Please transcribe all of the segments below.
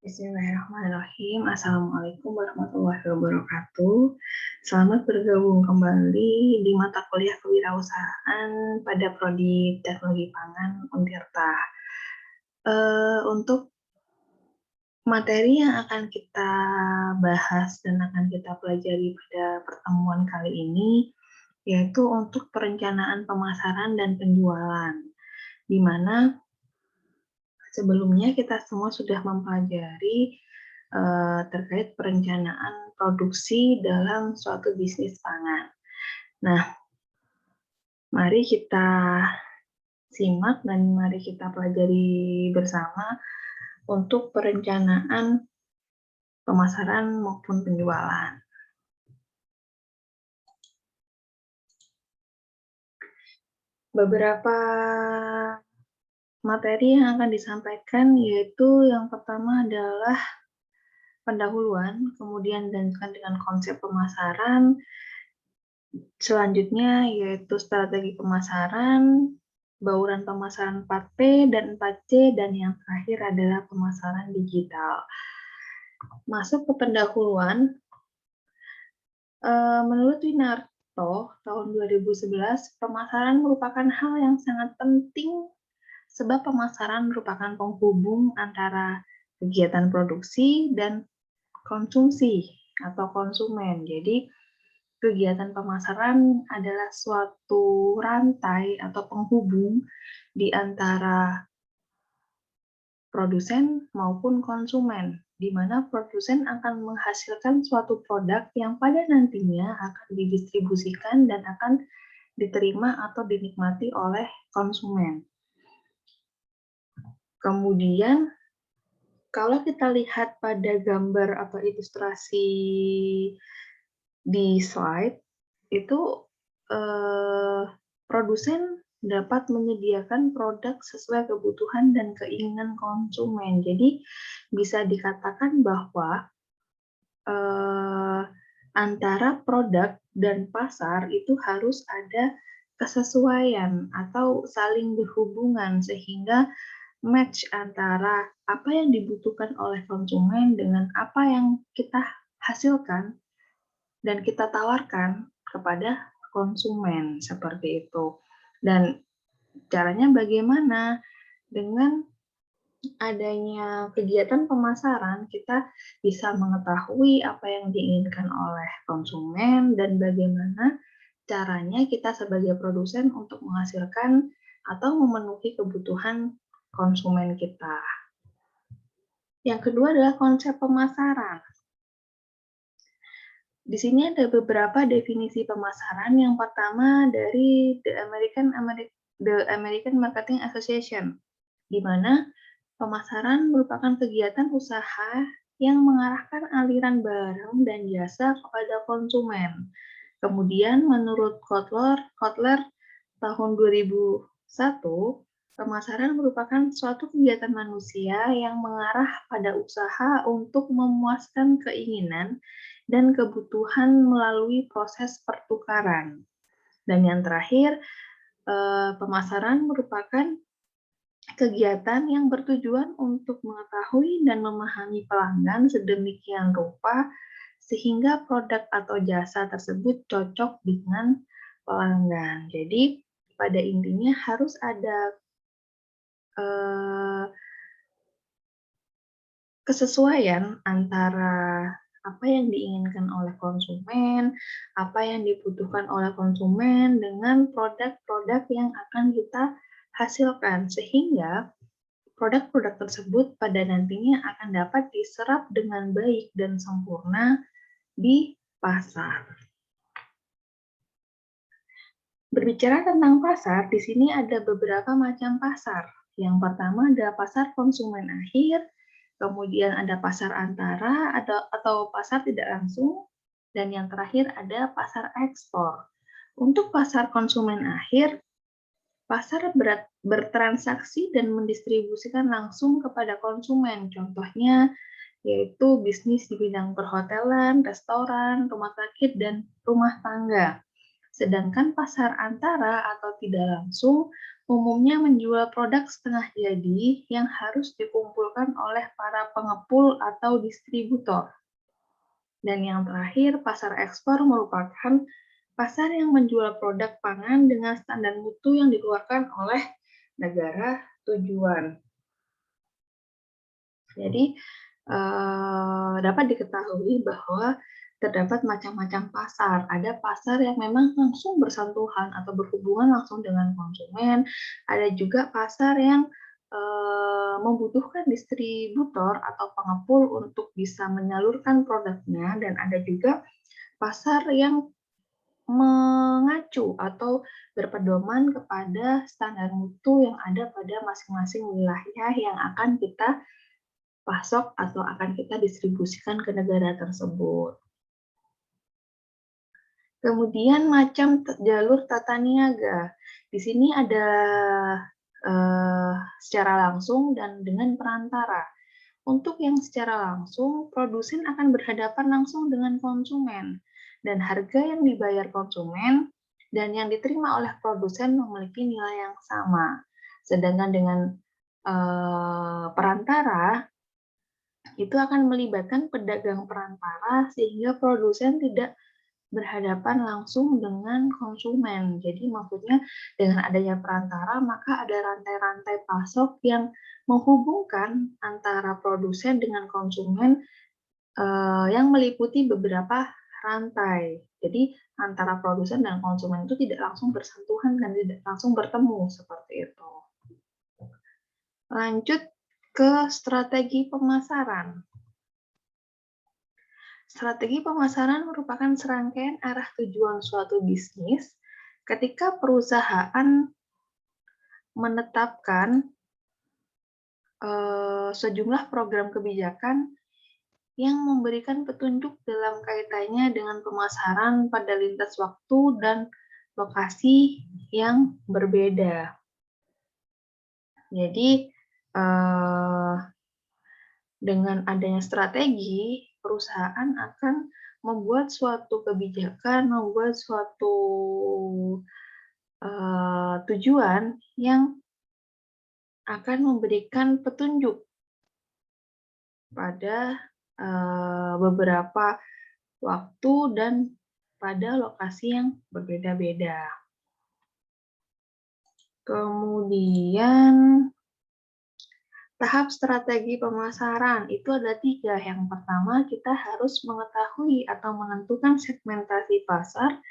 Bismillahirrahmanirrahim. Assalamualaikum warahmatullahi wabarakatuh. Selamat bergabung kembali di mata kuliah kewirausahaan pada Prodi Teknologi Pangan Untirta. Untuk materi yang akan kita bahas dan akan kita pelajari pada pertemuan kali ini, yaitu untuk perencanaan pemasaran dan penjualan, di mana sebelumnya kita semua sudah mempelajari terkait perencanaan produksi dalam suatu bisnis pangan. Nah, mari kita simak dan mari kita pelajari bersama untuk perencanaan pemasaran maupun penjualan. Beberapa materi yang akan disampaikan yaitu yang pertama adalah pendahuluan, kemudian dilanjutkan dengan konsep pemasaran, selanjutnya yaitu strategi pemasaran, bauran pemasaran 4P dan 4C, dan yang terakhir adalah pemasaran digital. Masuk ke pendahuluan, menurut Winarto tahun 2011, pemasaran merupakan hal yang sangat penting sebab pemasaran merupakan penghubung antara kegiatan produksi dan konsumsi atau konsumen. Jadi, kegiatan pemasaran adalah suatu rantai atau penghubung di antara produsen maupun konsumen, di mana produsen akan menghasilkan suatu produk yang pada nantinya akan didistribusikan dan akan diterima atau dinikmati oleh konsumen. Kemudian, kalau kita lihat pada gambar atau ilustrasi di slide, itu produsen dapat menyediakan produk sesuai kebutuhan dan keinginan konsumen. Jadi bisa dikatakan bahwa antara produk dan pasar itu harus ada kesesuaian atau saling berhubungan sehingga match antara apa yang dibutuhkan oleh konsumen dengan apa yang kita hasilkan dan kita tawarkan kepada konsumen, seperti itu. Dan caranya bagaimana? Dengan adanya kegiatan pemasaran, kita bisa mengetahui apa yang diinginkan oleh konsumen dan bagaimana caranya kita sebagai produsen untuk menghasilkan atau memenuhi kebutuhan konsumen kita. Yang kedua adalah konsep pemasaran. Di sini ada beberapa definisi pemasaran. Yang pertama dari The American Marketing Association, di mana pemasaran merupakan kegiatan usaha yang mengarahkan aliran barang dan jasa kepada konsumen. Kemudian menurut Kotler tahun 2001, pemasaran merupakan suatu kegiatan manusia yang mengarah pada usaha untuk memuaskan keinginan dan kebutuhan melalui proses pertukaran. Dan yang terakhir, pemasaran merupakan kegiatan yang bertujuan untuk mengetahui dan memahami pelanggan sedemikian rupa sehingga produk atau jasa tersebut cocok dengan pelanggan. Jadi, pada intinya harus ada kesesuaian antara apa yang diinginkan oleh konsumen, apa yang dibutuhkan oleh konsumen dengan produk-produk yang akan kita hasilkan, sehingga produk-produk tersebut pada nantinya akan dapat diserap dengan baik dan sempurna di pasar. Berbicara tentang pasar, di sini ada beberapa macam pasar. Yang pertama ada pasar konsumen akhir, kemudian ada pasar antara atau pasar tidak langsung, dan yang terakhir ada pasar ekspor. Untuk pasar konsumen akhir, pasar bertransaksi dan mendistribusikan langsung kepada konsumen. Contohnya yaitu bisnis di bidang perhotelan, restoran, rumah sakit, dan rumah tangga. Sedangkan pasar antara atau tidak langsung umumnya menjual produk setengah jadi yang harus dikumpulkan oleh para pengepul atau distributor. Dan yang terakhir, pasar ekspor merupakan pasar yang menjual produk pangan dengan standar mutu yang dikeluarkan oleh negara tujuan. Jadi, dapat diketahui bahwa terdapat macam-macam pasar. Ada pasar yang memang langsung bersentuhan atau berhubungan langsung dengan konsumen. Ada juga pasar yang membutuhkan distributor atau pengepul untuk bisa menyalurkan produknya, dan ada juga pasar yang mengacu atau berpedoman kepada standar mutu yang ada pada masing-masing wilayah yang akan kita pasok atau akan kita distribusikan ke negara tersebut. Kemudian macam jalur tata niaga. Di sini ada secara langsung dan dengan perantara. Untuk yang secara langsung, produsen akan berhadapan langsung dengan konsumen, dan harga yang dibayar konsumen dan yang diterima oleh produsen memiliki nilai yang sama. Sedangkan dengan perantara, itu akan melibatkan pedagang perantara sehingga produsen tidak berhadapan langsung dengan konsumen. Jadi maksudnya dengan adanya perantara, maka ada rantai-rantai pasok yang menghubungkan antara produsen dengan konsumen yang meliputi beberapa rantai. Jadi antara produsen dan konsumen itu tidak langsung bersentuhan dan tidak langsung bertemu seperti itu. Lanjut ke strategi pemasaran. Strategi pemasaran merupakan serangkaian arah tujuan suatu bisnis ketika perusahaan menetapkan sejumlah program kebijakan yang memberikan petunjuk dalam kaitannya dengan pemasaran pada lintas waktu dan lokasi yang berbeda. Jadi, dengan adanya strategi, perusahaan akan membuat suatu kebijakan, membuat suatu tujuan yang akan memberikan petunjuk pada beberapa waktu dan pada lokasi yang berbeda-beda. Kemudian tahap strategi pemasaran itu ada 3. Yang pertama, kita harus mengetahui atau menentukan segmentasi pasar,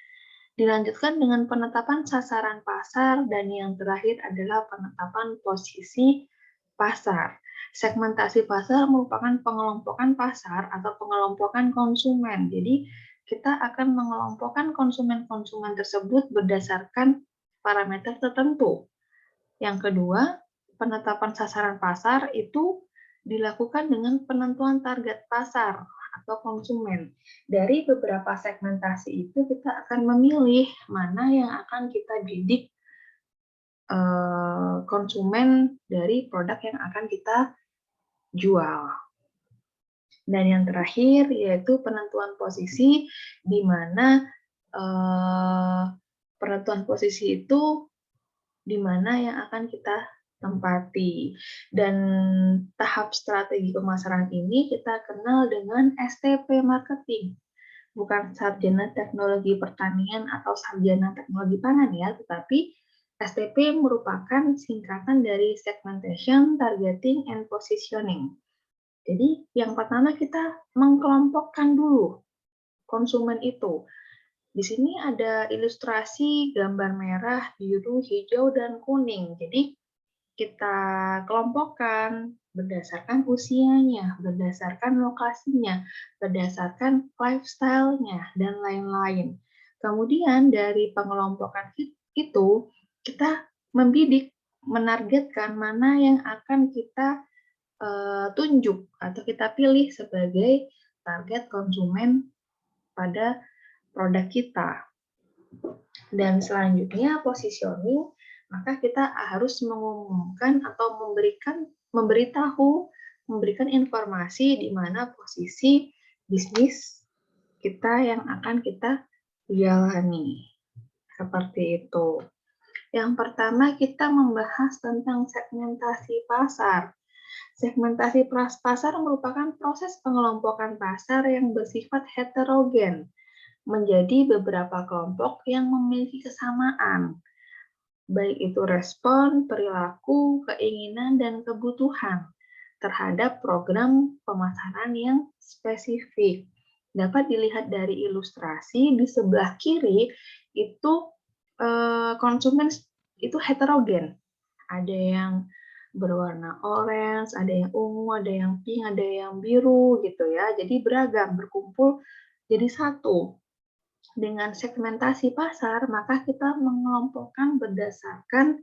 dilanjutkan dengan penetapan sasaran pasar, dan yang terakhir adalah penetapan posisi pasar. Segmentasi pasar merupakan pengelompokan pasar atau pengelompokan konsumen. Jadi, kita akan mengelompokkan konsumen-konsumen tersebut berdasarkan parameter tertentu. Yang kedua, penetapan sasaran pasar itu dilakukan dengan penentuan target pasar atau konsumen. Dari beberapa segmentasi itu kita akan memilih mana yang akan kita bidik konsumen dari produk yang akan kita jual. Dan yang terakhir yaitu penentuan posisi, di mana penentuan posisi itu di mana yang akan kita tempati. Dan tahap strategi pemasaran ini kita kenal dengan STP marketing. Bukan sarjana teknologi pertanian atau sarjana teknologi pangan ya, tetapi STP merupakan singkatan dari segmentation, targeting, and positioning. Jadi yang pertama kita mengkelompokkan dulu konsumen itu. Di sini ada ilustrasi gambar merah, biru, hijau, dan kuning. Jadi kita kelompokkan berdasarkan usianya, berdasarkan lokasinya, berdasarkan lifestyle-nya, dan lain-lain. Kemudian dari pengelompokan itu, kita membidik, menargetkan mana yang akan kita tunjuk atau kita pilih sebagai target konsumen pada produk kita. Dan selanjutnya positioning, maka kita harus mengumumkan atau memberikan informasi di mana posisi bisnis kita yang akan kita jalani. Seperti itu. Yang pertama kita membahas tentang segmentasi pasar. Segmentasi pasar merupakan proses pengelompokan pasar yang bersifat heterogen menjadi beberapa kelompok yang memiliki kesamaan, baik itu respon, perilaku, keinginan, dan kebutuhan terhadap program pemasaran yang spesifik. Dapat dilihat dari ilustrasi di sebelah kiri itu konsumen itu heterogen. Ada yang berwarna orange, ada yang ungu, ada yang pink, ada yang biru gitu ya. Jadi beragam, berkumpul jadi satu. Dengan segmentasi pasar, maka kita mengelompokkan berdasarkan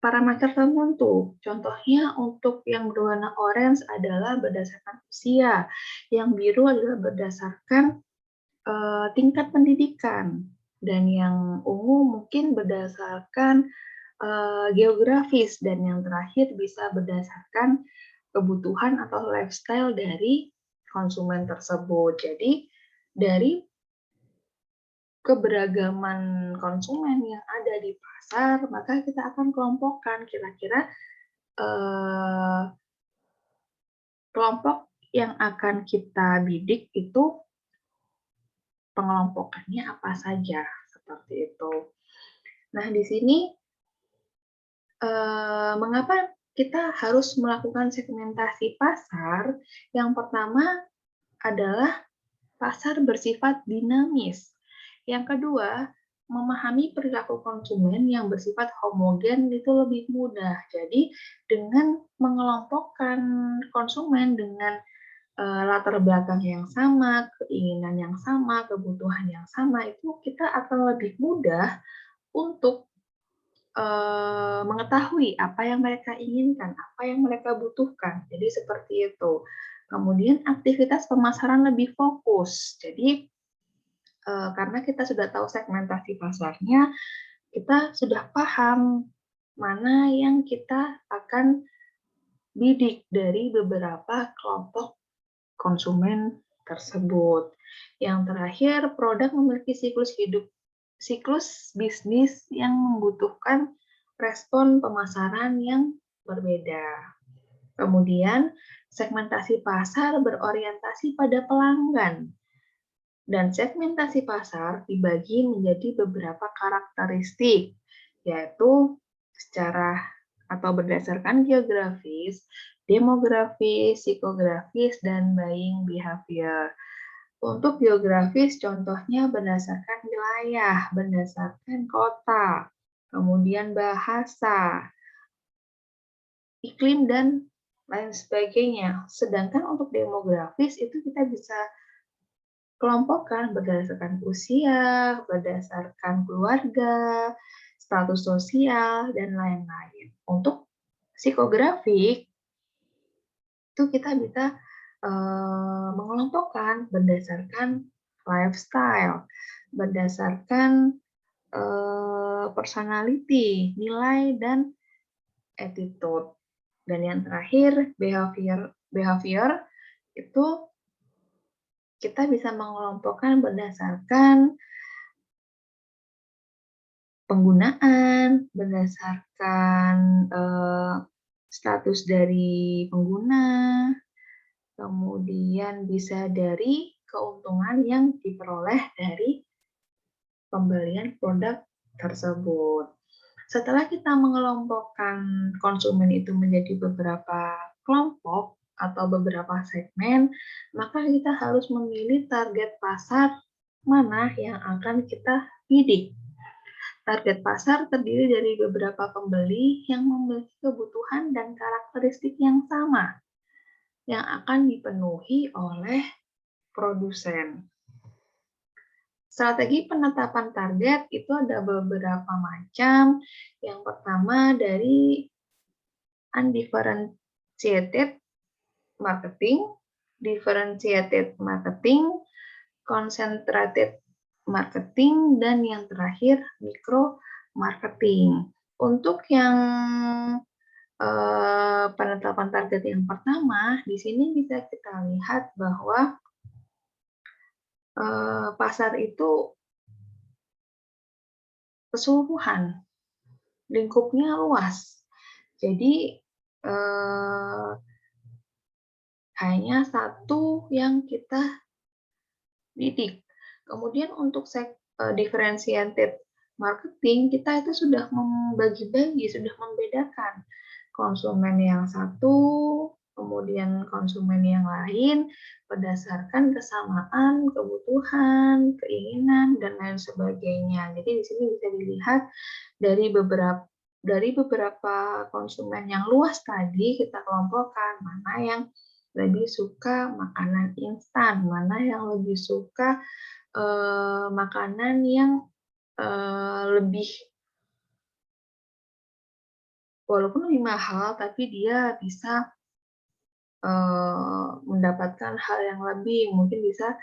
parameter tertentu. Contohnya untuk yang berwarna orange adalah berdasarkan usia, yang biru adalah berdasarkan tingkat pendidikan, dan yang ungu mungkin berdasarkan geografis, dan yang terakhir bisa berdasarkan kebutuhan atau lifestyle dari konsumen tersebut. Jadi dari keberagaman konsumen yang ada di pasar, maka kita akan kelompokkan kira-kira kelompok yang akan kita bidik itu pengelompokannya apa saja, seperti itu. Nah, di sini mengapa kita harus melakukan segmentasi pasar? Yang pertama adalah pasar bersifat dinamis. Yang kedua, memahami perilaku konsumen yang bersifat homogen itu lebih mudah. Jadi, dengan mengelompokkan konsumen dengan latar belakang yang sama, keinginan yang sama, kebutuhan yang sama, itu kita akan lebih mudah untuk mengetahui apa yang mereka inginkan, apa yang mereka butuhkan. Jadi seperti itu. Kemudian aktivitas pemasaran lebih fokus. Jadi karena kita sudah tahu segmentasi pasarnya, kita sudah paham mana yang kita akan bidik dari beberapa kelompok konsumen tersebut. Yang terakhir, produk memiliki siklus bisnis yang membutuhkan respon pemasaran yang berbeda. Kemudian, segmentasi pasar berorientasi pada pelanggan. Dan segmentasi pasar dibagi menjadi beberapa karakteristik, yaitu secara atau berdasarkan geografis, demografis, psikografis, dan buying behavior. Untuk geografis, contohnya berdasarkan wilayah, berdasarkan kota, kemudian bahasa, iklim, dan lain sebagainya. Sedangkan untuk demografis itu kita bisa kelompokkan berdasarkan usia, berdasarkan keluarga, status sosial, dan lain-lain. Untuk psikografik, itu kita bisa mengelompokkan berdasarkan lifestyle, berdasarkan personality, nilai, dan attitude. Dan yang terakhir, behavior itu kita bisa mengelompokkan berdasarkan penggunaan, berdasarkan status dari pengguna, kemudian bisa dari keuntungan yang diperoleh dari pembelian produk tersebut. Setelah kita mengelompokkan konsumen itu menjadi beberapa kelompok atau beberapa segmen, maka kita harus memilih target pasar mana yang akan kita bidik. Target pasar terdiri dari beberapa pembeli yang memiliki kebutuhan dan karakteristik yang sama, yang akan dipenuhi oleh produsen. Strategi penetapan target itu ada beberapa macam. Yang pertama dari undifferentiated marketing, differentiated marketing, concentrated marketing, dan yang terakhir micro marketing. Untuk yang penetapan target yang pertama, di sini bisa kita lihat bahwa pasar itu keseluruhan. lingkupnya luas. Jadi hanya satu yang kita didik. Kemudian untuk differentiated marketing, kita itu sudah membagi-bagi, sudah membedakan konsumen yang satu, kemudian konsumen yang lain, berdasarkan kesamaan, kebutuhan, keinginan, dan lain sebagainya. Jadi di sini bisa dilihat dari beberapa konsumen yang luas tadi, kita kelompokkan mana yang lebih suka makanan instan, mana yang lebih suka makanan yang lebih walaupun lebih mahal, tapi dia bisa mendapatkan hal yang lebih, mungkin bisa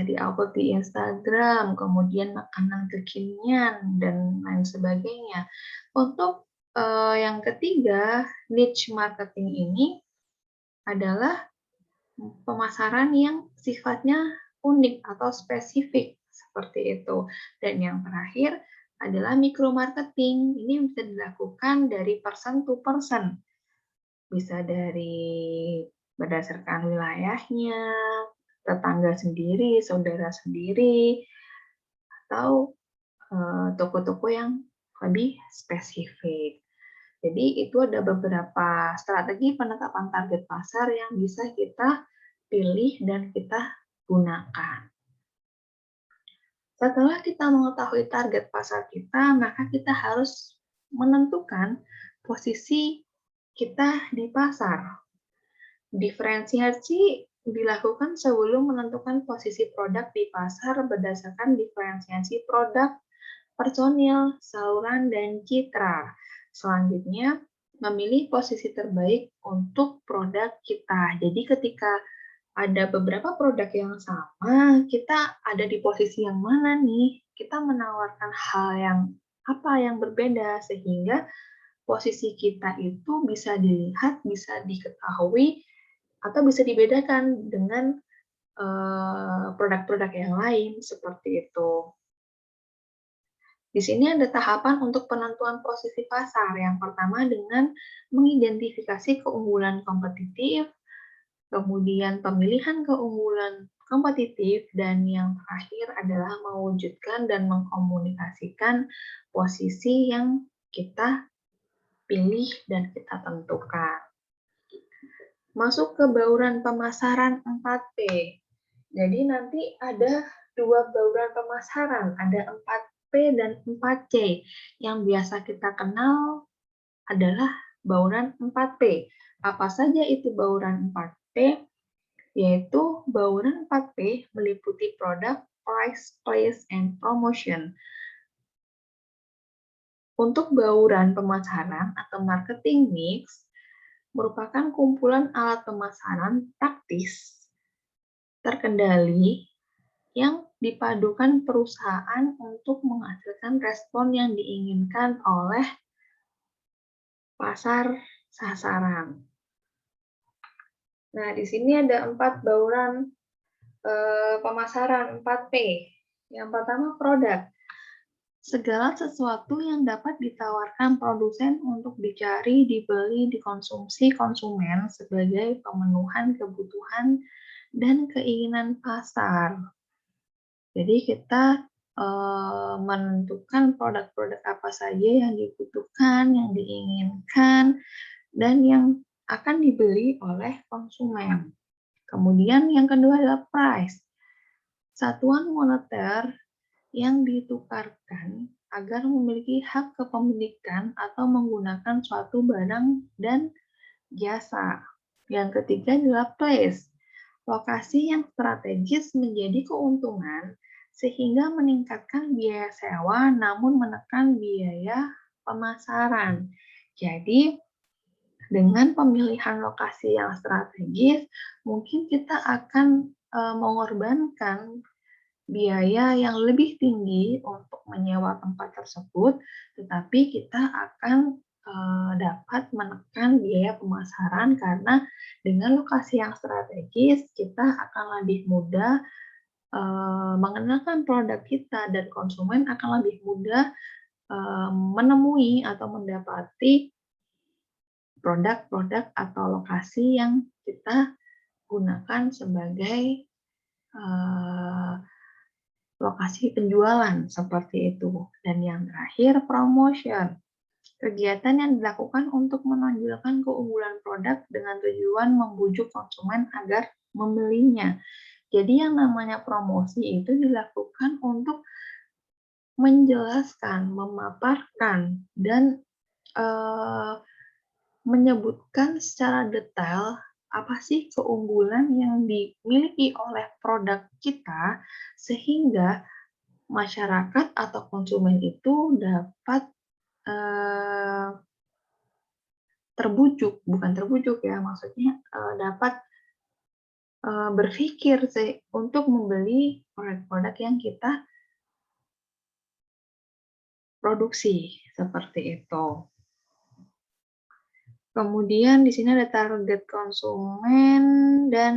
di-upload di Instagram, kemudian makanan kekinian, dan lain sebagainya. Untuk yang ketiga, niche marketing ini adalah pemasaran yang sifatnya unik atau spesifik, seperti itu. Dan yang terakhir adalah micro marketing. Ini bisa dilakukan dari person to person. Bisa dari berdasarkan wilayahnya, tetangga sendiri, saudara sendiri, atau toko-toko yang lebih spesifik. Jadi itu ada beberapa strategi penetapan target pasar yang bisa kita pilih dan kita gunakan. Setelah kita mengetahui target pasar kita, maka kita harus menentukan posisi kita di pasar. Diferensiasi dilakukan sebelum menentukan posisi produk di pasar berdasarkan diferensiasi produk, personil, saluran, dan citra. Selanjutnya, memilih posisi terbaik untuk produk kita. Jadi ketika ada beberapa produk yang sama, kita ada di posisi yang mana nih? Kita menawarkan hal yang apa yang berbeda sehingga posisi kita itu bisa dilihat, bisa diketahui, atau bisa dibedakan dengan produk-produk yang lain seperti itu. Di sini ada tahapan untuk penentuan posisi pasar. Yang pertama dengan mengidentifikasi keunggulan kompetitif, kemudian pemilihan keunggulan kompetitif, dan yang terakhir adalah mewujudkan dan mengkomunikasikan posisi yang kita pilih dan kita tentukan. Masuk ke bauran pemasaran 4P. Jadi nanti ada dua bauran pemasaran, ada 4P dan 4C. Yang biasa kita kenal adalah bauran 4P. Apa saja itu bauran 4P? Yaitu bauran 4P meliputi produk, price, place, and promotion. Untuk bauran pemasaran atau marketing mix merupakan kumpulan alat pemasaran praktis terkendali yang dipadukan perusahaan untuk menghasilkan respon yang diinginkan oleh pasar sasaran. Nah, di sini ada 4 bauran pemasaran 4P. Yang pertama, produk. Segala sesuatu yang dapat ditawarkan produsen untuk dicari, dibeli, dikonsumsi konsumen sebagai pemenuhan kebutuhan dan keinginan pasar. Jadi kita menentukan produk-produk apa saja yang dibutuhkan, yang diinginkan, dan yang akan dibeli oleh konsumen. Kemudian yang kedua adalah price. Satuan moneter yang ditukarkan agar memiliki hak kepemilikan atau menggunakan suatu barang dan jasa. Yang ketiga adalah place. Lokasi yang strategis menjadi keuntungan sehingga meningkatkan biaya sewa namun menekan biaya pemasaran. Jadi, dengan pemilihan lokasi yang strategis, mungkin kita akan mengorbankan biaya yang lebih tinggi untuk menyewa tempat tersebut, tetapi kita akan dapat menekan biaya pemasaran karena dengan lokasi yang strategis kita akan lebih mudah mengenalkan produk kita dan konsumen akan lebih mudah menemui atau mendapati produk-produk atau lokasi yang kita gunakan sebagai lokasi penjualan seperti itu. Dan yang terakhir, promotion. Kegiatan yang dilakukan untuk menonjolkan keunggulan produk dengan tujuan membujuk konsumen agar membelinya. Jadi yang namanya promosi itu dilakukan untuk menjelaskan, memaparkan, dan menyebutkan secara detail apa sih keunggulan yang dimiliki oleh produk kita sehingga masyarakat atau konsumen itu dapat bukan terbujuk ya, maksudnya dapat berpikir untuk membeli produk-produk yang kita produksi seperti itu. Kemudian di sini ada target konsumen dan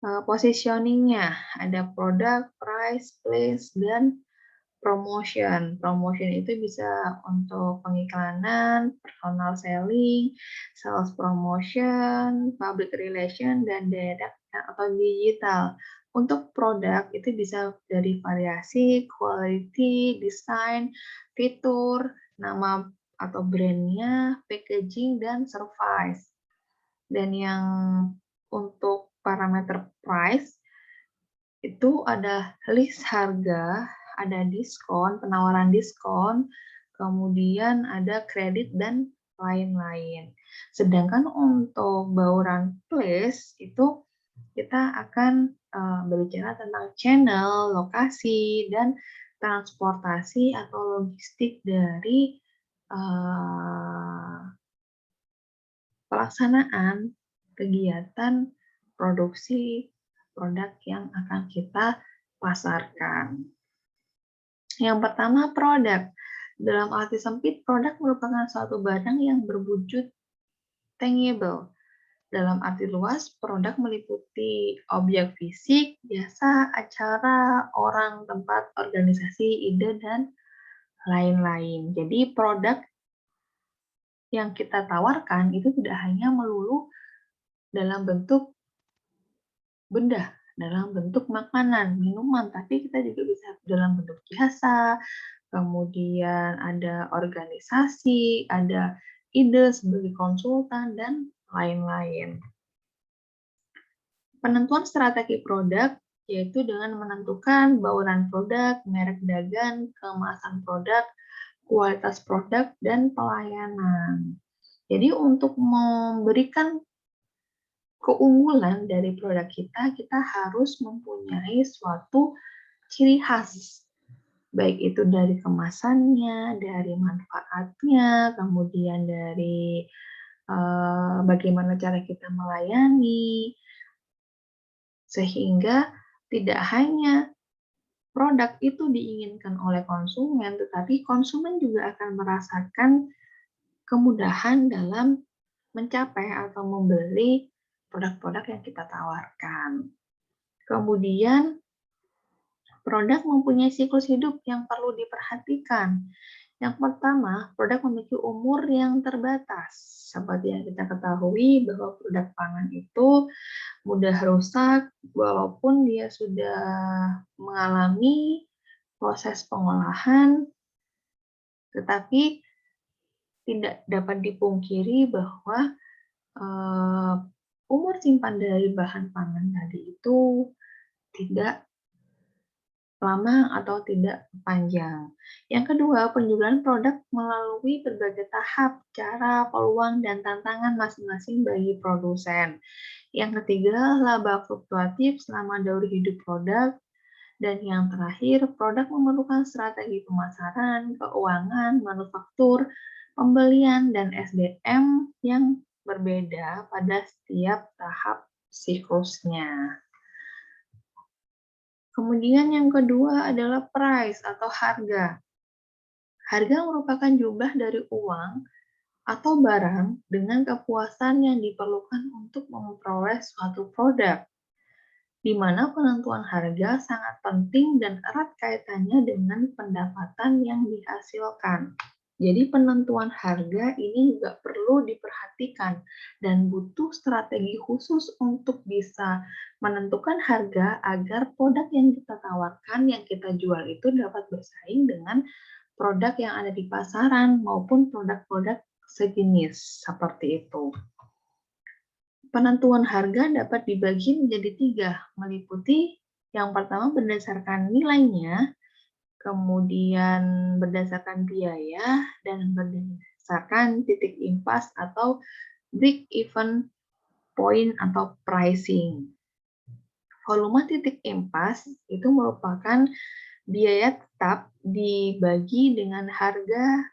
positioning-nya. Ada produk, price, place, dan promotion. Promotion itu bisa untuk pengiklanan, personal selling, sales promotion, public relation, dan direct atau digital. Untuk produk itu bisa dari variasi, quality, design, fitur, nama atau brandnya, packaging, dan service. Dan yang untuk parameter price itu ada list harga, ada diskon, penawaran diskon, kemudian ada kredit dan lain-lain. Sedangkan untuk bauran place itu kita akan berbicara tentang channel, lokasi, dan transportasi atau logistik dari pelaksanaan kegiatan produksi produk yang akan kita pasarkan. Yang pertama, produk. Dalam arti sempit, produk merupakan suatu barang yang berwujud tangible. Dalam arti luas, produk meliputi objek fisik, jasa, acara, orang, tempat, organisasi, ide, dan lain-lain. Jadi, produk yang kita tawarkan itu tidak hanya melulu dalam bentuk benda, dalam bentuk makanan, minuman, tapi kita juga bisa dalam bentuk jasa, kemudian ada organisasi, ada ide sebagai konsultan, dan lain-lain. Penentuan strategi produk yaitu dengan menentukan bauran produk, merek dagang, kemasan produk, kualitas produk, dan pelayanan. Jadi untuk memberikan keunggulan dari produk kita, kita harus mempunyai suatu ciri khas. Baik itu dari kemasannya, dari manfaatnya, kemudian dari bagaimana cara kita melayani, sehingga tidak hanya produk itu diinginkan oleh konsumen, tetapi konsumen juga akan merasakan kemudahan dalam mencapai atau membeli produk-produk yang kita tawarkan. Kemudian, produk mempunyai siklus hidup yang perlu diperhatikan. Yang pertama, produk memiliki umur yang terbatas. Seperti yang kita ketahui bahwa produk pangan itu mudah rusak walaupun dia sudah mengalami proses pengolahan, tetapi tidak dapat dipungkiri bahwa umur simpan dari bahan pangan tadi itu tidak lama atau tidak panjang. Yang kedua, penjualan produk melalui berbagai tahap, cara, peluang, dan tantangan masing-masing bagi produsen. Yang ketiga, laba fluktuatif selama daur hidup produk. Dan yang terakhir, produk memerlukan strategi pemasaran, keuangan, manufaktur, pembelian, dan SDM yang berbeda pada setiap tahap siklusnya. Kemudian yang kedua adalah price atau harga. Harga merupakan jumlah dari uang atau barang dengan kepuasan yang diperlukan untuk memperoleh suatu produk. di mana penentuan harga sangat penting dan erat kaitannya dengan pendapatan yang dihasilkan. Jadi penentuan harga ini juga perlu diperhatikan dan butuh strategi khusus untuk bisa menentukan harga agar produk yang kita tawarkan, yang kita jual itu dapat bersaing dengan produk yang ada di pasaran maupun produk-produk sejenis seperti itu. Penentuan harga dapat dibagi menjadi 3, meliputi yang pertama berdasarkan nilainya, kemudian berdasarkan biaya, dan berdasarkan titik impas atau break-even point atau pricing. Volume titik impas itu merupakan biaya tetap dibagi dengan harga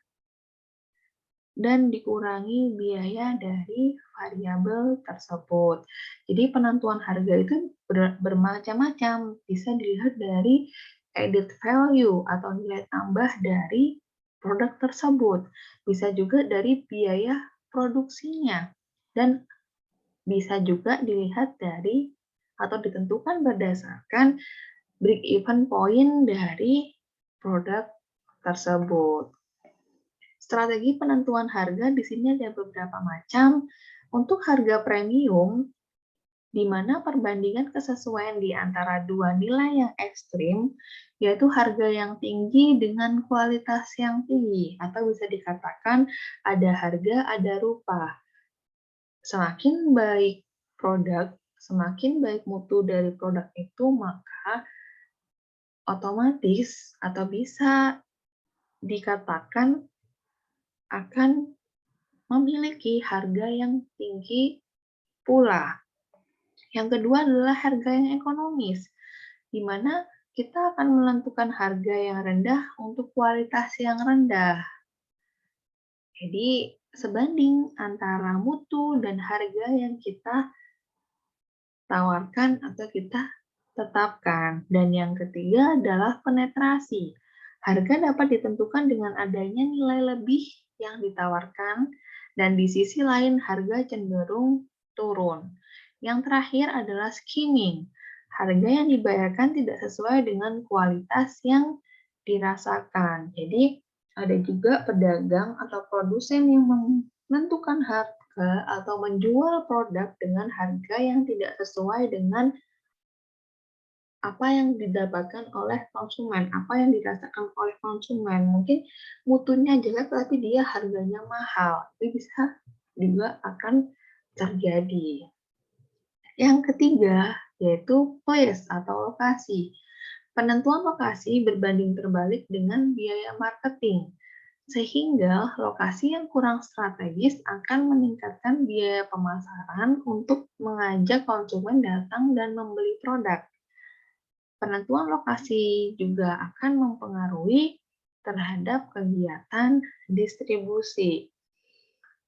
dan dikurangi biaya dari variabel tersebut. Jadi penentuan harga itu bermacam-macam, bisa dilihat dari added value atau nilai tambah dari produk tersebut, bisa juga dari biaya produksinya, dan bisa juga dilihat dari atau ditentukan berdasarkan break-even point dari produk tersebut. Strategi penentuan harga di sini ada beberapa macam. Untuk harga premium, di mana perbandingan kesesuaian di antara dua nilai yang ekstrim, yaitu harga yang tinggi dengan kualitas yang tinggi, atau bisa dikatakan ada harga, ada rupa. Semakin baik produk, semakin baik mutu dari produk itu, maka otomatis atau bisa dikatakan akan memiliki harga yang tinggi pula. Yang kedua adalah harga yang ekonomis, di mana kita akan menentukan harga yang rendah untuk kualitas yang rendah. Jadi, sebanding antara mutu dan harga yang kita tawarkan atau kita tetapkan. Dan yang ketiga adalah penetrasi. Harga dapat ditentukan dengan adanya nilai lebih yang ditawarkan, dan di sisi lain harga cenderung turun. Yang terakhir adalah skimming. Harga yang dibayarkan tidak sesuai dengan kualitas yang dirasakan. Jadi, ada juga pedagang atau produsen yang menentukan harga atau menjual produk dengan harga yang tidak sesuai dengan apa yang didapatkan oleh konsumen, apa yang dirasakan oleh konsumen. Mungkin mutunya jelek tapi dia harganya mahal. Itu bisa juga akan terjadi. Yang ketiga yaitu place atau lokasi. Penentuan lokasi berbanding terbalik dengan biaya marketing, sehingga lokasi yang kurang strategis akan meningkatkan biaya pemasaran untuk mengajak konsumen datang dan membeli produk. Penentuan lokasi juga akan mempengaruhi terhadap kegiatan distribusi.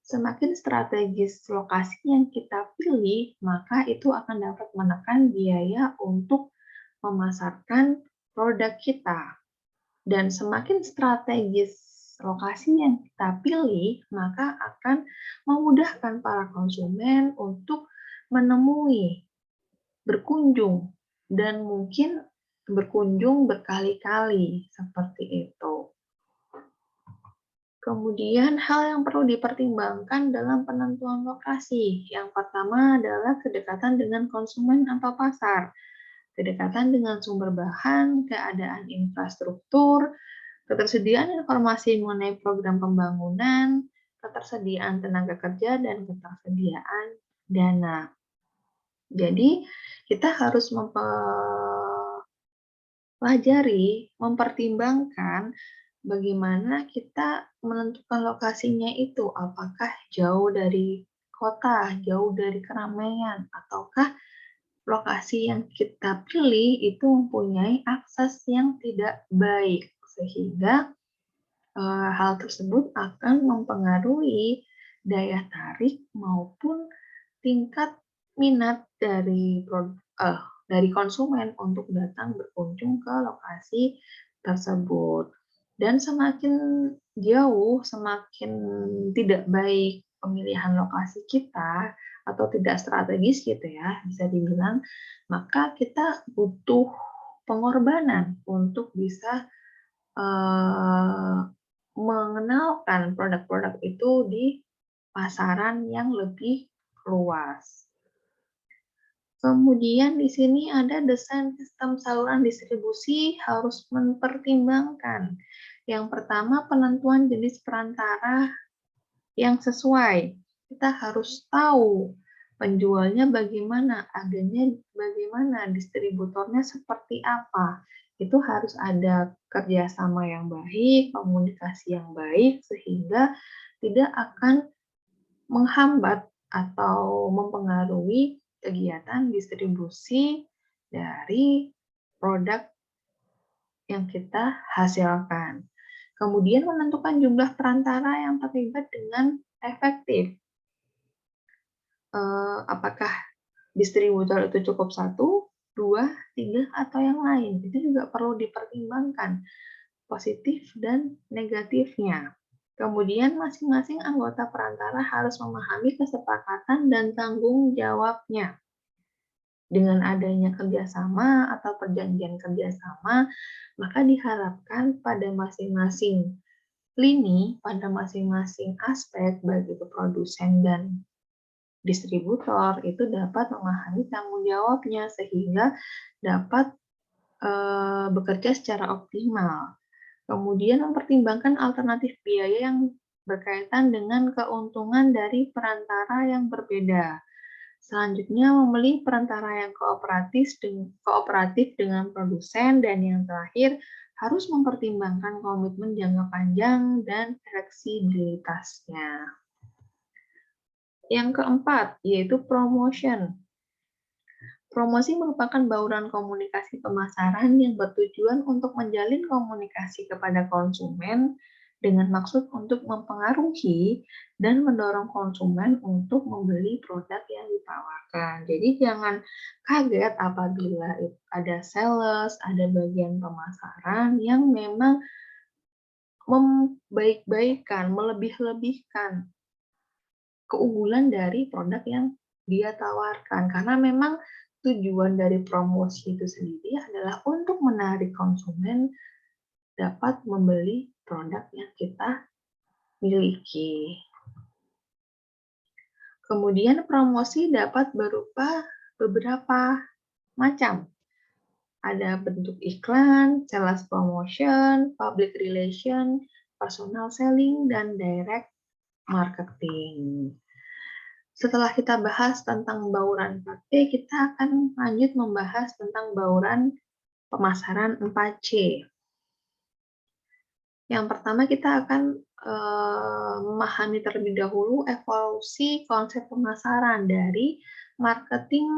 Semakin strategis lokasi yang kita pilih, maka itu akan dapat menekan biaya untuk memasarkan produk kita. Dan semakin strategis lokasi yang kita pilih, maka akan memudahkan para konsumen untuk menemui, berkunjung, dan mungkin berkunjung berkali-kali seperti itu. Kemudian hal yang perlu dipertimbangkan dalam penentuan lokasi. Yang pertama adalah kedekatan dengan konsumen atau pasar, kedekatan dengan sumber bahan, keadaan infrastruktur, ketersediaan informasi mengenai program pembangunan, ketersediaan tenaga kerja, dan ketersediaan dana. Jadi, kita harus mempertimbangkan bagaimana kita menentukan lokasinya itu, apakah jauh dari kota, jauh dari keramaian, ataukah lokasi yang kita pilih itu mempunyai akses yang tidak baik, sehingga hal tersebut akan mempengaruhi daya tarik maupun tingkat minat dari konsumen untuk datang berkunjung ke lokasi tersebut. Dan semakin jauh, semakin tidak baik pemilihan lokasi kita atau tidak strategis gitu ya, bisa dibilang, maka kita butuh pengorbanan untuk bisa mengenalkan produk-produk itu di pasaran yang lebih luas. Kemudian di sini ada desain sistem saluran distribusi harus mempertimbangkan. Yang pertama, penentuan jenis perantara yang sesuai. Kita harus tahu penjualnya bagaimana, agennya bagaimana, distributornya seperti apa. Itu harus ada kerjasama yang baik, komunikasi yang baik, sehingga tidak akan menghambat atau mempengaruhi kegiatan distribusi dari produk yang kita hasilkan. Kemudian menentukan jumlah perantara yang terlibat dengan efektif. Apakah distributor itu cukup 1, 2, 3, atau yang lain? Itu juga perlu dipertimbangkan positif dan negatifnya. Kemudian masing-masing anggota perantara harus memahami kesepakatan dan tanggung jawabnya. Dengan adanya kerjasama atau perjanjian kerjasama, maka diharapkan pada masing-masing lini, pada masing-masing aspek, baik itu produsen dan distributor, itu dapat memahami tanggung jawabnya sehingga dapat bekerja secara optimal. Kemudian mempertimbangkan alternatif biaya yang berkaitan dengan keuntungan dari perantara yang berbeda. Selanjutnya, memilih perantara yang kooperatif dengan produsen, dan yang terakhir, harus mempertimbangkan komitmen jangka panjang dan fleksibilitasnya. Yang keempat, yaitu promotion. Promosi merupakan bauran komunikasi pemasaran yang bertujuan untuk menjalin komunikasi kepada konsumen dengan maksud untuk mempengaruhi dan mendorong konsumen untuk membeli produk yang ditawarkan. Jadi jangan kaget apabila ada sales, ada bagian pemasaran yang memang membaik-baikkan, melebih-lebihkan keunggulan dari produk yang dia tawarkan. Karena memang tujuan dari promosi itu sendiri adalah untuk menarik konsumen dapat membeli produk yang kita miliki. Kemudian promosi dapat berupa beberapa macam. Ada bentuk iklan, sales promotion, public relation, personal selling, dan direct marketing. Setelah kita bahas tentang bauran 4P, kita akan lanjut membahas tentang bauran pemasaran 4C. Yang pertama kita akan memahami terlebih dahulu evolusi konsep pemasaran dari marketing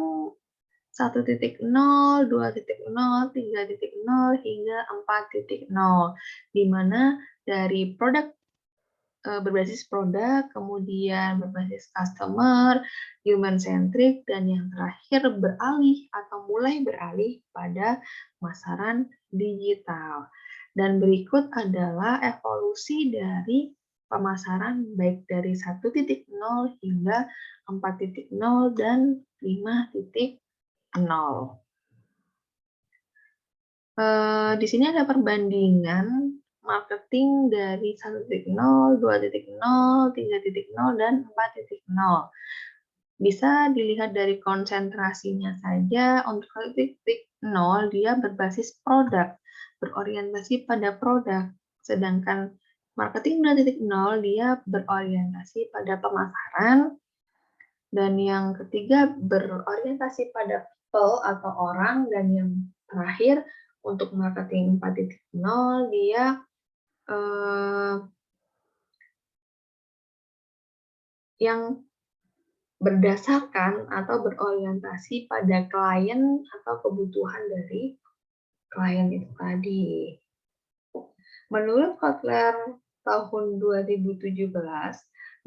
1.0, 2.0, 3.0, hingga 4.0, di mana dari produk berbasis produk, kemudian berbasis customer, human centric, dan yang terakhir beralih atau mulai beralih pada pemasaran digital. Dan berikut adalah evolusi dari pemasaran baik dari 1.0 hingga 4.0 dan 5.0. Di sini ada perbandingan marketing dari 1.0, 2.0, 3.0, dan 4.0. Bisa dilihat dari konsentrasinya saja. Untuk 1.0 dia berbasis produk, berorientasi pada produk. Sedangkan marketing 2.0 dia berorientasi pada pemasaran. Dan yang ketiga berorientasi pada people atau orang. Dan yang terakhir untuk marketing 4.0 dia yang berdasarkan atau berorientasi pada klien atau kebutuhan dari klien itu tadi. Menurut Kotler tahun 2017,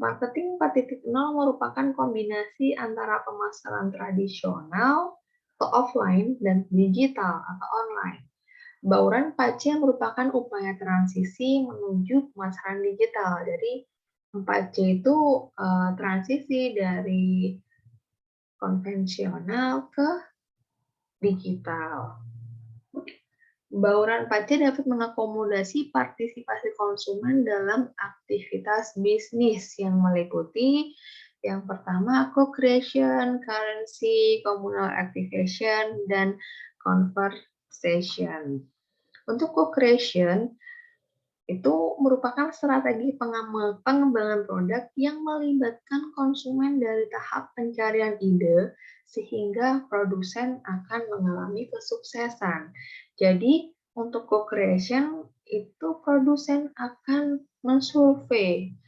marketing 4.0 merupakan kombinasi antara pemasaran tradisional atau offline dan digital atau online. Bauran 4C merupakan upaya transisi menuju pemasaran digital. Jadi 4C itu transisi dari konvensional ke digital. Bauran 4C dapat mengakomodasi partisipasi konsumen dalam aktivitas bisnis yang meliputi yang pertama co-creation, currency, communal activation, dan conversation. Untuk co-creation, itu merupakan strategi pengembangan produk yang melibatkan konsumen dari tahap pencarian ide sehingga produsen akan mengalami kesuksesan. Jadi, untuk co-creation itu produsen akan mensurvei,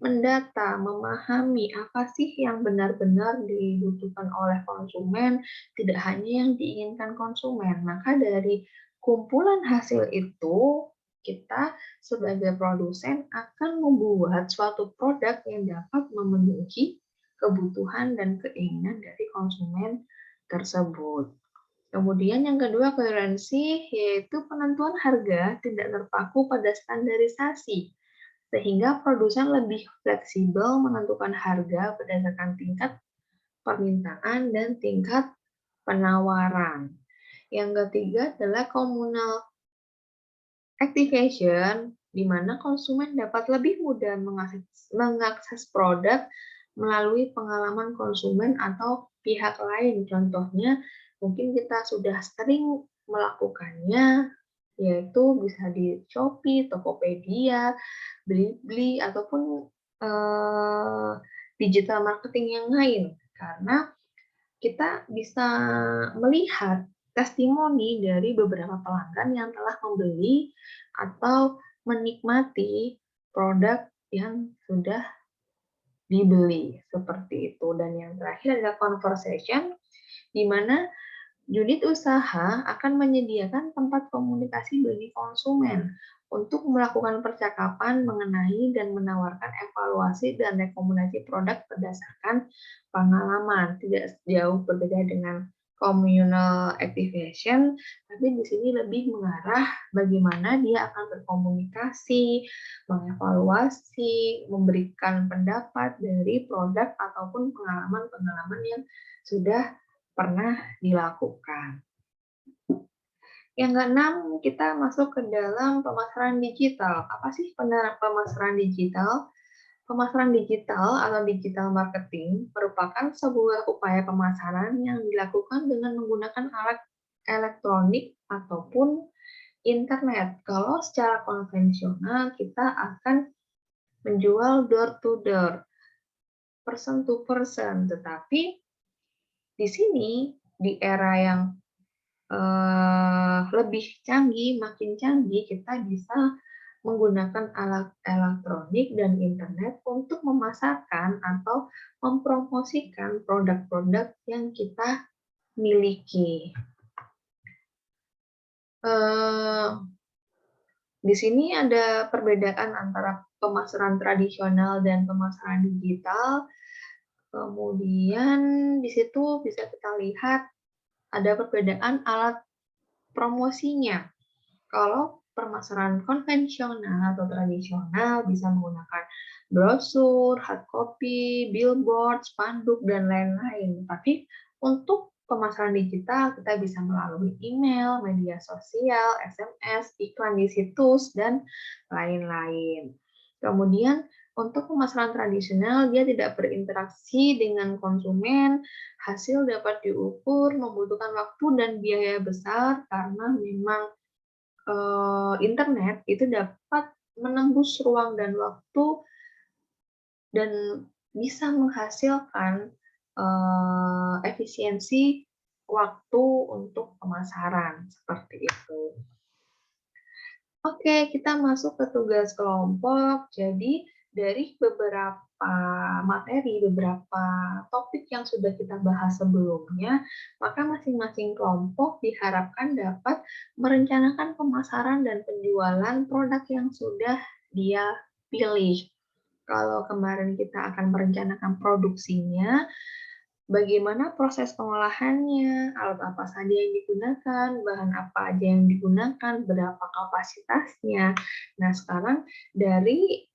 mendata, memahami apa sih yang benar-benar dibutuhkan oleh konsumen, tidak hanya yang diinginkan konsumen. Maka dari kumpulan hasil itu, kita sebagai produsen akan membuat suatu produk yang dapat memenuhi kebutuhan dan keinginan dari konsumen tersebut. Kemudian yang kedua, koherensi, yaitu penentuan harga tidak terpaku pada standarisasi, sehingga produsen lebih fleksibel menentukan harga berdasarkan tingkat permintaan dan tingkat penawaran. Yang ketiga adalah communal activation, di mana konsumen dapat lebih mudah mengakses produk melalui pengalaman konsumen atau pihak lain. Contohnya, mungkin kita sudah sering melakukannya, yaitu bisa di Shopee, Tokopedia, Blibli, ataupun digital marketing yang lain. Karena kita bisa melihat testimoni dari beberapa pelanggan yang telah membeli atau menikmati produk yang sudah dibeli, seperti itu. Dan yang terakhir adalah conversation, di mana unit usaha akan menyediakan tempat komunikasi bagi konsumen untuk melakukan percakapan mengenai dan menawarkan evaluasi dan rekomendasi produk berdasarkan pengalaman. Tidak jauh berbeda dengan communal activation, tapi di sini lebih mengarah bagaimana dia akan berkomunikasi, mengevaluasi, memberikan pendapat dari produk ataupun pengalaman-pengalaman yang sudah pernah dilakukan. Yang keenam, kita masuk ke dalam pemasaran digital. Apa sih pemasaran digital? Pemasaran digital atau digital marketing merupakan sebuah upaya pemasaran yang dilakukan dengan menggunakan alat elektronik ataupun internet. Kalau secara konvensional, kita akan menjual door to door, person to person, tetapi di sini, di era yang lebih canggih, makin canggih, kita bisa menggunakan alat elektronik dan internet untuk memasarkan atau mempromosikan produk-produk yang kita miliki. Di sini ada perbedaan antara pemasaran tradisional dan pemasaran digital. Kemudian di situ bisa kita lihat ada perbedaan alat promosinya. Kalau pemasaran konvensional atau tradisional bisa menggunakan brosur, hard copy, billboard, spanduk, dan lain-lain. Tapi untuk pemasaran digital kita bisa melalui email, media sosial, SMS, iklan di situs, dan lain-lain. Kemudian untuk pemasaran tradisional, dia tidak berinteraksi dengan konsumen, hasil dapat diukur, membutuhkan waktu dan biaya besar karena memang internet itu dapat menembus ruang dan waktu dan bisa menghasilkan efisiensi waktu untuk pemasaran, seperti itu. Oke, kita masuk ke tugas kelompok. Jadi, dari beberapa materi, beberapa topik yang sudah kita bahas sebelumnya, maka masing-masing kelompok diharapkan dapat merencanakan pemasaran dan penjualan produk yang sudah dia pilih. Kalau kemarin kita akan merencanakan produksinya, bagaimana proses pengolahannya, alat apa saja yang digunakan, bahan apa aja yang digunakan, berapa kapasitasnya. Nah, sekarang dari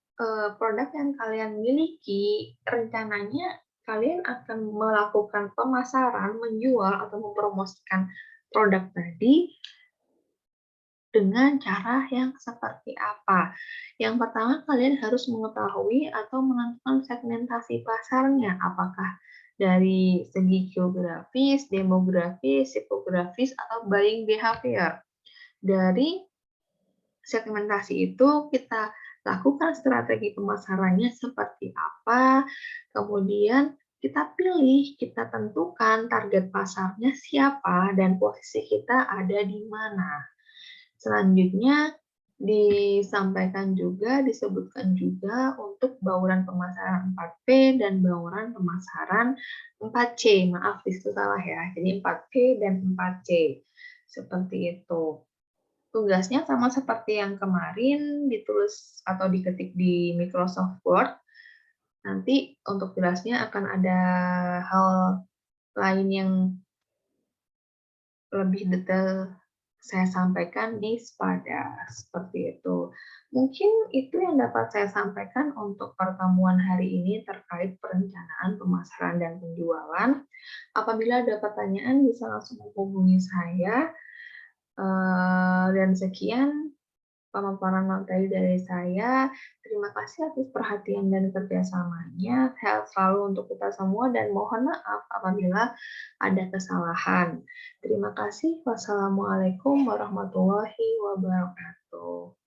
produk yang kalian miliki, rencananya kalian akan melakukan pemasaran, menjual atau mempromosikan produk tadi dengan cara yang seperti apa? Yang pertama, kalian harus mengetahui atau menentukan segmentasi pasarnya, apakah dari segi geografis, demografis, psikografis, atau buying behavior. Dari segmentasi itu kita lakukan strategi pemasarannya seperti apa, kemudian kita pilih, kita tentukan target pasarnya siapa, dan posisi kita ada di mana. Selanjutnya disebutkan juga untuk bauran pemasaran 4P dan bauran pemasaran 4C. Maaf, di situ salah ya. Jadi 4P dan 4C. Seperti itu. Tugasnya sama seperti yang kemarin, ditulis atau diketik di Microsoft Word. Nanti untuk jelasnya akan ada hal lain yang lebih detail saya sampaikan di Spada, seperti itu. Mungkin itu yang dapat saya sampaikan untuk pertemuan hari ini terkait perencanaan pemasaran dan penjualan. Apabila ada pertanyaan bisa langsung menghubungi saya. Dan sekian pemaparan materi dari saya. Terima kasih atas perhatian dan kerjasamanya. Sehat selalu untuk kita semua dan mohon maaf apabila ada kesalahan. Terima kasih. Wassalamualaikum warahmatullahi wabarakatuh.